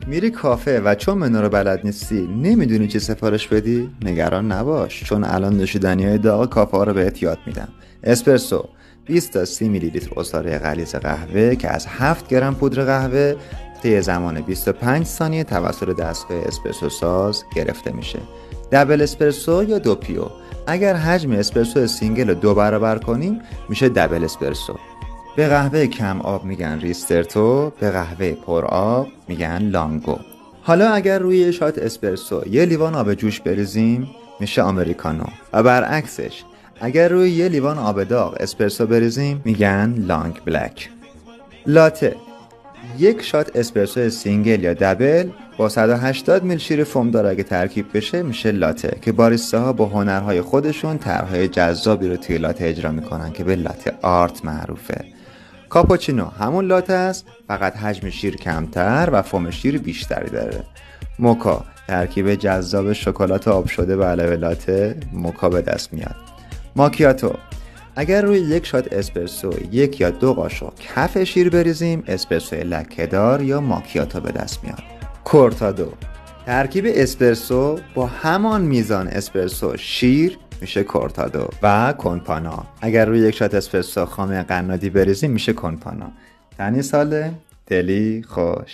میری کافه و چون منو رو بلد نیستی نمیدونی چه سفارش بدی؟ نگران نباش، چون الان نوشیدنی‌های داغ کافه ها رو بهت یاد میدم. اسپرسو 20 تا 30 میلی لیتر عصاره غلیظ قهوه که از 7 گرم پودر قهوه طی زمان 25 ثانیه توسط دستگاه اسپرسو ساز گرفته میشه. دبل اسپرسو یا دوپیو. اگر حجم اسپرسو سینگل رو 2 برابر کنیم میشه دبل اسپرسو. به قهوه کم آب میگن ریسترتو، به قهوه پر آب میگن لانگو. حالا اگر روی یه شات اسپرسو یه لیوان آب جوش بریزیم میشه امریکانو و برعکسش اگر روی یه لیوان آب داغ اسپرسو بریزیم میگن لانگ بلک. لاته یک شات اسپرسو سینگل یا دبل با 180 میل شیر فومدار اگه ترکیب بشه میشه لاته که باریستاها با هنرهای خودشون طرحهای جذابی رو توی لاته اجرا میکنن که به لاته آرت معروفه. کاپوچینو همون لاته است، فقط حجم شیر کمتر و فوم شیر بیشتری داره. موکا ترکیب جذاب شکلات آب شده به علاوه لاته، موکا به دست میاد. ماکیاتو اگر روی یک شات اسپرسو 1 یا 2 قاشق کف شیر بریزیم اسپرسو لکه‌دار یا ماکیاتو به دست میاد. کورتادو ترکیب اسپرسو با همان میزان اسپرسو شیر میشه کورتادو. و کنپانا اگر روی یک شات اسپرسو خامه قنادی بریزیم میشه کنپانا. تنی ساله دلی خوش.